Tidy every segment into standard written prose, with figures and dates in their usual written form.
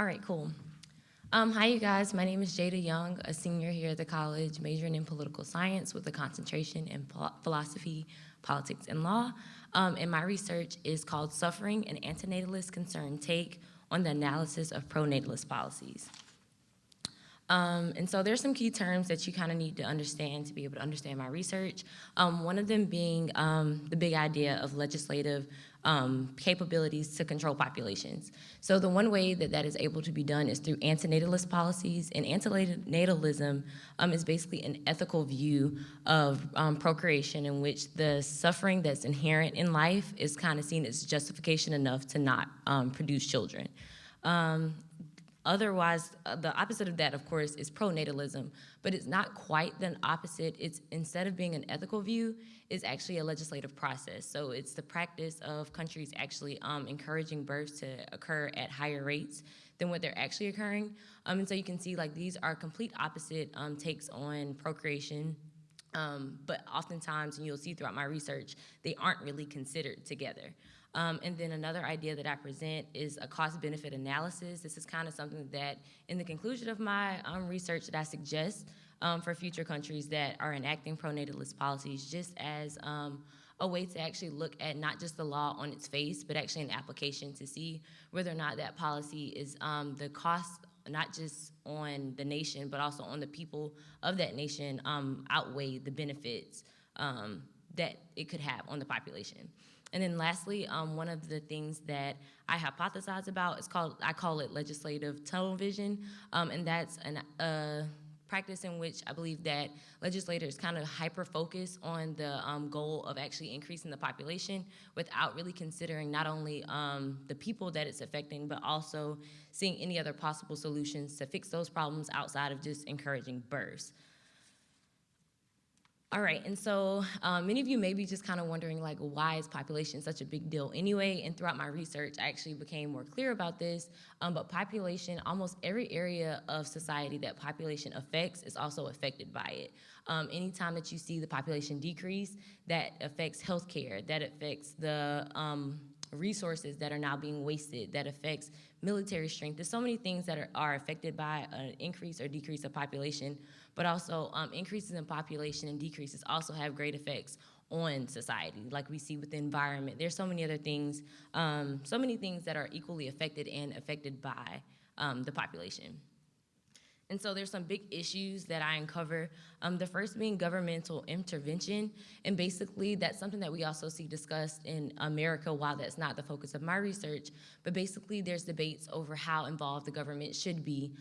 All right, cool. Hi, you guys. My name is Jada Young, a senior here at the college, majoring in political science with a concentration in philosophy, politics, and law. And my research is called Suffering, an Anti-Natalist Concerned Take on the Analysis of Pro-Natalist Policies. And so there's some key terms that you kind of need to understand to be able to understand my research. One of them being the big idea of legislative capabilities to control populations. So the one way that that is able to be done is through anti-natalist policies, and anti-natalism is basically an ethical view of procreation in which the suffering that's inherent in life is kind of seen as justification enough to not produce children. Otherwise, the opposite of that, of course, is pro-natalism, but it's not quite the opposite. It's, instead of being an ethical view, is actually a legislative process. So it's the practice of countries actually encouraging births to occur at higher rates than what they're actually occurring. And so you can see, like, these are complete opposite takes on procreation. But oftentimes, and you'll see throughout my research, they aren't really considered together. And then another idea that I present is a cost-benefit analysis. This is kind of something that, in the conclusion of my research, that I suggest for future countries that are enacting pro-natalist policies, just as a way to actually look at not just the law on its face, but actually an application to see whether or not that policy is the cost, not just on the nation, but also on the people of that nation, outweigh the benefits that it could have on the population. And then lastly, one of the things that I hypothesize about is I call it legislative tunnel vision, and that's a practice in which I believe that legislators kind of hyper-focus on the goal of actually increasing the population without really considering not only the people that it's affecting, but also seeing any other possible solutions to fix those problems outside of just encouraging births. All right, and so many of you may be just kind of wondering, like, why is population such a big deal anyway? And throughout my research, I actually became more clear about this. But population, almost every area of society that population affects is also affected by it. Anytime that you see the population decrease, that affects healthcare, that affects the resources that are now being wasted, that affects military strength. There's so many things that are affected by an increase or decrease of population, but also increases in population and decreases also have great effects on society, like we see with the environment. There's so many other things, so many things that are equally affected and affected by the population. And so there's some big issues that I uncover. The first being governmental intervention. And basically that's something that we also see discussed in America, while that's not the focus of my research. But basically there's debates over how involved the government should be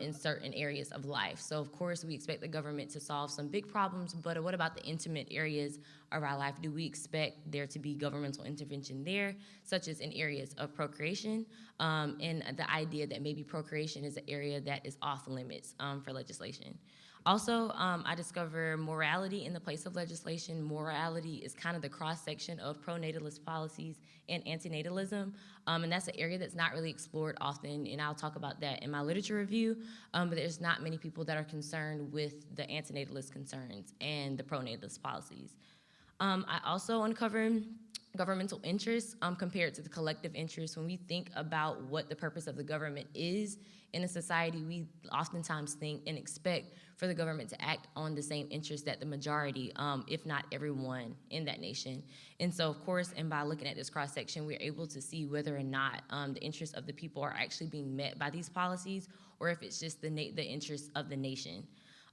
in certain areas of life. So of course we expect the government to solve some big problems, but what about the intimate areas of our life? Do we expect there to be governmental intervention there, such as in areas of procreation? And the idea that maybe procreation is an area that is off limits for legislation. Also, I discover morality in the place of legislation. Morality is kind of the cross-section of pro-natalist policies and anti-natalism, and that's an area that's not really explored often, and I'll talk about that in my literature review, but there's not many people that are concerned with the anti-natalist concerns and the pro-natalist policies. I also uncover governmental interests compared to the collective interests. When we think about what the purpose of the government is in a society, we oftentimes think and expect for the government to act on the same interests that the majority, if not everyone in that nation. And so, of course, and by looking at this cross-section, we're able to see whether or not the interests of the people are actually being met by these policies, or if it's just the interests of the nation.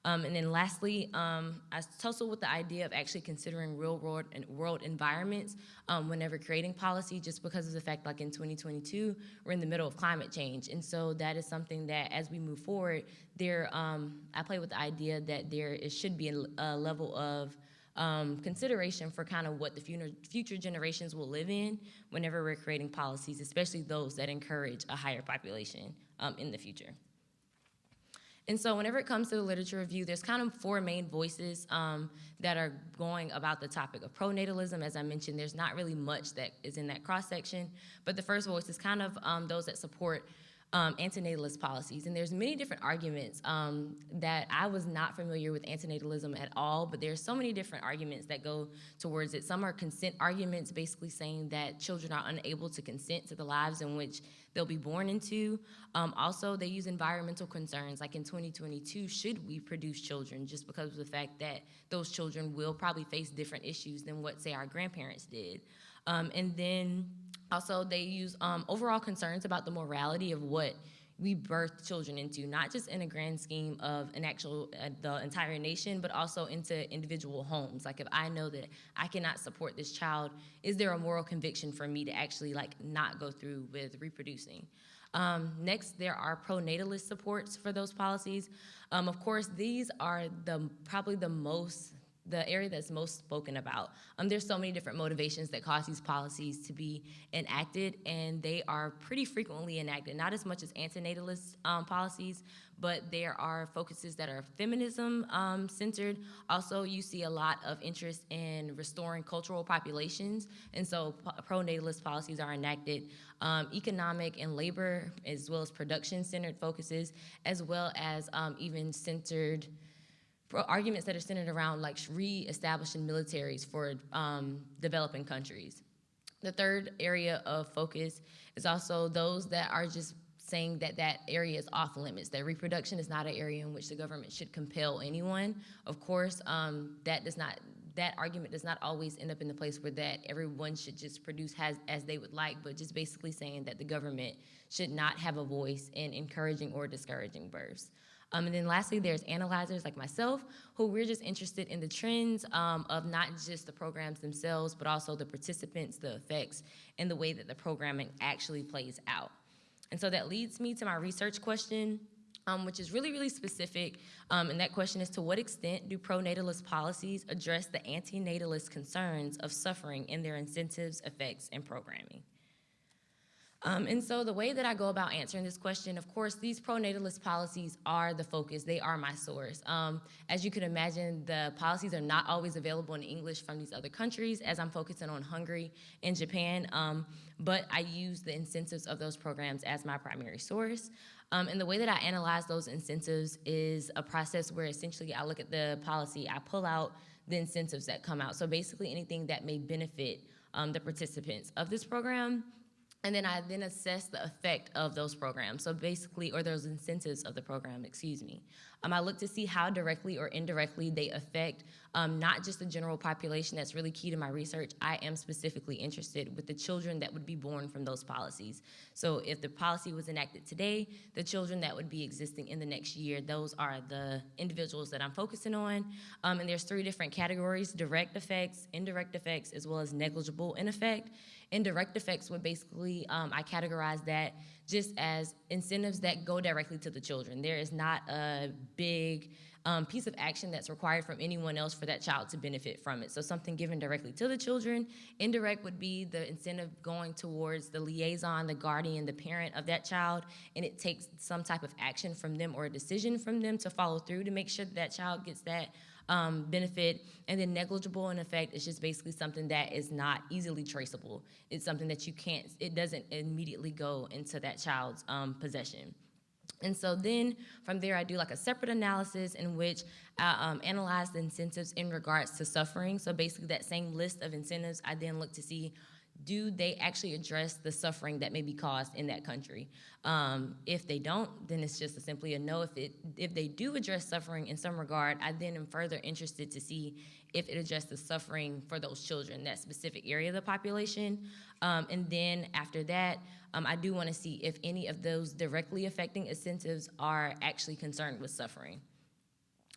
And then lastly, I tussle with the idea of actually considering real world environments whenever creating policy, just because of the fact, like in 2022, we're in the middle of climate change. And so that is something that as we move forward, I play with the idea that it should be a level of consideration for kind of what the future generations will live in whenever we're creating policies, especially those that encourage a higher population in the future. And so whenever it comes to the literature review, there's kind of four main voices that are going about the topic of pronatalism. As I mentioned, there's not really much that is in that cross-section, but the first voice is kind of those that support anti-natalist policies. And there's many different arguments that I was not familiar with antinatalism at all, but there's so many different arguments that go towards it. Some are consent arguments, basically saying that children are unable to consent to the lives in which they'll be born into. Also, they use environmental concerns, like in 2022, should we produce children, just because of the fact that those children will probably face different issues than what, say, our grandparents did. And then also they use overall concerns about the morality of what we birth children into, not just in a grand scheme of an actual, the entire nation, but also into individual homes. Like if I know that I cannot support this child, is there a moral conviction for me to actually like not go through with reproducing? Next, there are pro-natalist supports for those policies. Of course, these are probably the area that's most spoken about. There's so many different motivations that cause these policies to be enacted, and they are pretty frequently enacted, not as much as anti-natalist policies, but there are focuses that are feminism centered. Also, you see a lot of interest in restoring cultural populations, and so pro-natalist policies are enacted. Economic and labor, as well as production-centered focuses, as well as even centered arguments that are centered around like re-establishing militaries for developing countries. The third area of focus is also those that are just saying that that area is off limits, that reproduction is not an area in which the government should compel anyone. Of course, that argument does not always end up in the place where that everyone should just produce as they would like, but just basically saying that the government should not have a voice in encouraging or discouraging births. And then lastly, there's analyzers like myself, who we're just interested in the trends of not just the programs themselves, but also the participants, the effects, and the way that the programming actually plays out. And so that leads me to my research question, which is really, really specific. And that question is, to what extent do pro-natalist policies address the anti-natalist concerns of suffering in their incentives, effects, and programming? And so the way that I go about answering this question, of course, these pro-natalist policies are the focus. They are my source. As you can imagine, the policies are not always available in English from these other countries, as I'm focusing on Hungary and Japan, but I use the incentives of those programs as my primary source. And the way that I analyze those incentives is a process where essentially I look at the policy, I pull out the incentives that come out. So basically anything that may benefit the participants of this program. And then I then assess the effect of those programs. So basically, or those incentives of the program, excuse me. I look to see how directly or indirectly they affect not just the general population. That's really key to my research. I am specifically interested with the children that would be born from those policies. So if the policy was enacted today, the children that would be existing in the next year, those are the individuals that I'm focusing on. And there's 3 different categories: direct effects, indirect effects, as well as negligible in effect. Indirect effects would basically, I categorize that just as incentives that go directly to the children. There is not a big piece of action that's required from anyone else for that child to benefit from it. So something given directly to the children. Indirect would be the incentive going towards the liaison, the guardian, the parent of that child, and it takes some type of action from them or a decision from them to follow through to make sure that that child gets that benefit. And then negligible in effect is just basically something that is not easily traceable. It's something that you can't, it doesn't immediately go into that child's possession. And so then from there, I do like a separate analysis in which I analyze the incentives in regards to suffering. So basically that same list of incentives, I then look to see, do they actually address the suffering that may be caused in that country? If they don't, then it's just simply a no. If they do address suffering in some regard, I then am further interested to see if it addresses suffering for those children, that specific area of the population. And then after that, I do want to see if any of those directly affecting incentives are actually concerned with suffering.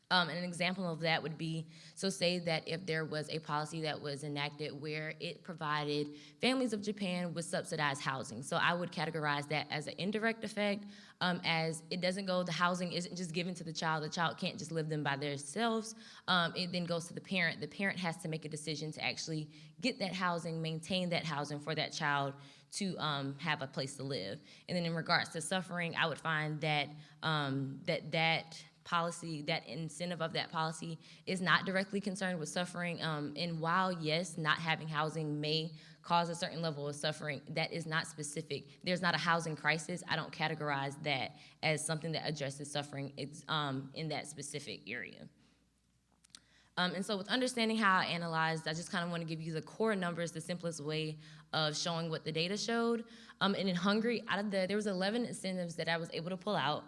And an example of that would be, so say that if there was a policy that was enacted where it provided families of Japan with subsidized housing. So I would categorize that as an indirect effect, as it doesn't go, the housing isn't just given to the child can't just live them by themselves. It then goes to the parent. The parent has to make a decision to actually get that housing, maintain that housing for that child to have a place to live. And then in regards to suffering, I would find that that policy, that incentive of that policy is not directly concerned with suffering. And while, yes, not having housing may cause a certain level of suffering, that is not specific. There's not a housing crisis. I don't categorize that as something that addresses suffering in that specific area. And so with understanding how I analyzed, I just kind of want to give you the core numbers, the simplest way of showing what the data showed. And in Hungary, there was 11 incentives that I was able to pull out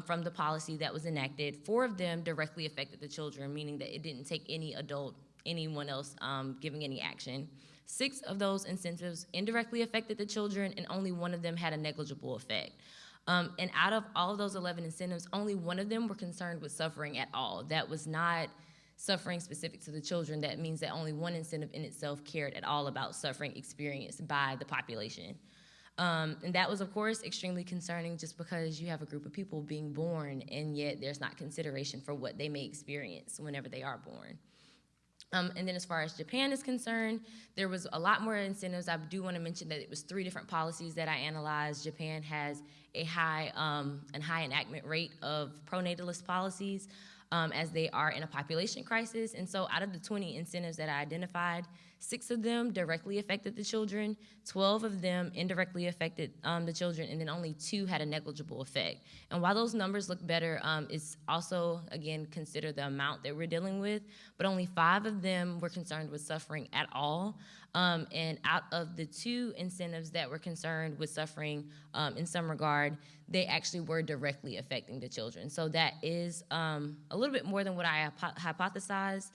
from the policy that was enacted. 4 of them directly affected the children, meaning that it didn't take anyone else giving any action. 6 of those incentives indirectly affected the children, and only 1 of them had a negligible effect. And out of all of those 11 incentives, only 1 of them were concerned with suffering at all. That was not suffering specific to the children. That means that only 1 incentive in itself cared at all about suffering experienced by the population. And that was, of course, extremely concerning, just because you have a group of people being born, and yet there's not consideration for what they may experience whenever they are born. And then as far as Japan is concerned, there was a lot more incentives. I do want to mention that it was 3 different policies that I analyzed. Japan has a high enactment rate of pro-natalist policies, as they are in a population crisis. And so out of the 20 incentives that I identified, 6 of them directly affected the children, 12 of them indirectly affected the children, and then only 2 had a negligible effect. And while those numbers look better, it's also, again, consider the amount that we're dealing with, but only 5 of them were concerned with suffering at all. And out of the 2 incentives that were concerned with suffering in some regard, they actually were directly affecting the children. So that is a little bit more than what I hypothesized,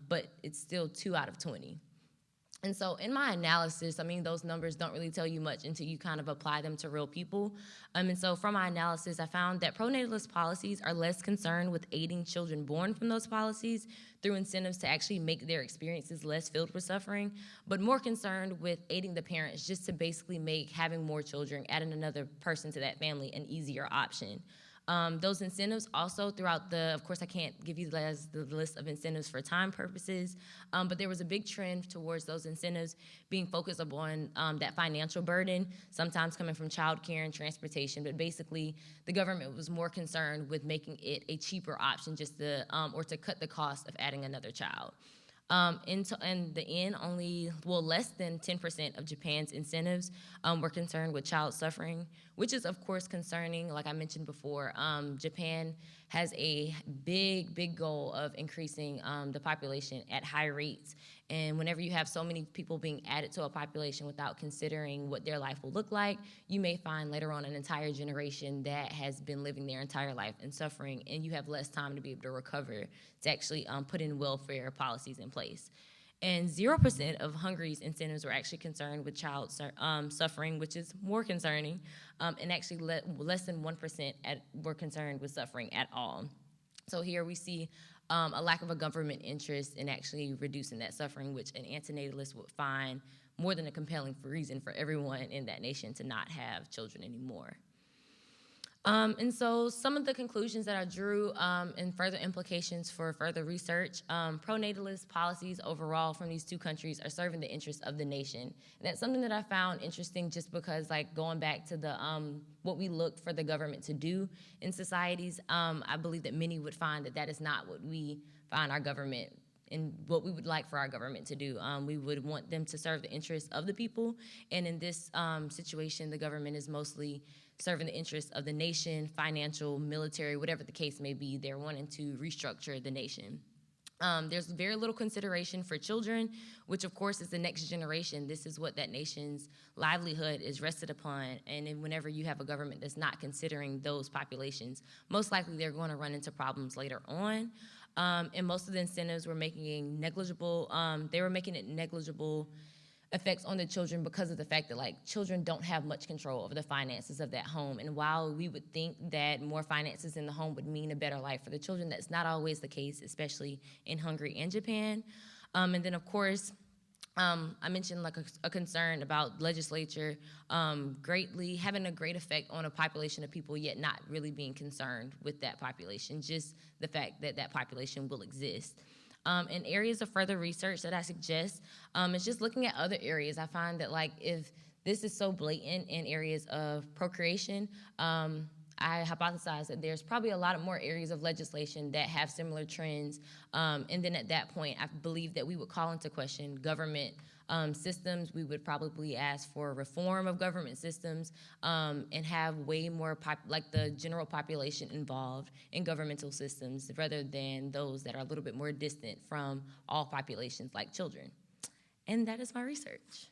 but it's still 2 out of 20. And so in my analysis, I mean, those numbers don't really tell you much until you kind of apply them to real people. And so from my analysis, I found that pro-natalist policies are less concerned with aiding children born from those policies through incentives to actually make their experiences less filled with suffering, but more concerned with aiding the parents just to basically make having more children, adding another person to that family, an easier option. Those incentives also throughout of course I can't give you the list of incentives for time purposes, but there was a big trend towards those incentives being focused upon that financial burden, sometimes coming from childcare and transportation, but basically the government was more concerned with making it a cheaper option just to, or to cut the cost of adding another child. In the end, less than 10% of Japan's incentives were concerned with child suffering, which is, of course, concerning. Like I mentioned before, Japan has a big goal of increasing the population at high rates. And whenever you have so many people being added to a population without considering what their life will look like, you may find later on an entire generation that has been living their entire life in suffering, and you have less time to be able to recover to actually put in welfare policies in place. And 0% of Hungary's incentives were actually concerned with child suffering, which is more concerning, and actually less than 1% were concerned with suffering at all. So here we see a lack of a government interest in actually reducing that suffering, which an anti-natalist would find more than a compelling reason for everyone in that nation to not have children anymore. And so some of the conclusions that I drew and further implications for further research, pro-natalist policies overall from these 2 countries are serving the interests of the nation. And that's something that I found interesting just because, like, going back to the what we look for the government to do in societies, I believe that many would find that is not what we find our government and what we would like for our government to do. We would want them to serve the interests of the people, and in this situation, the government is mostly serving the interests of the nation, financial, military, whatever the case may be. They're wanting to restructure the nation. There's very little consideration for children, which of course is the next generation. This is what that nation's livelihood is rested upon, and then whenever you have a government that's not considering those populations, most likely they're going to run into problems later on. And most of the incentives were making it negligible effects on the children because of the fact that, like, children don't have much control over the finances of that home. And while we would think that more finances in the home would mean a better life for the children, that's not always the case, especially in Hungary and Japan. And then, of course, I mentioned like a concern about legislature having a great effect on a population of people, yet not really being concerned with that population, just the fact that that population will exist. And areas of further research that I suggest is just looking at other areas. I find that, like, if this is so blatant in areas of procreation, I hypothesized that there's probably a lot of more areas of legislation that have similar trends. And then at that point, I believe that we would call into question government systems. We would probably ask for reform of government systems and have way more like the general population involved in governmental systems rather than those that are a little bit more distant from all populations like children. And that is my research.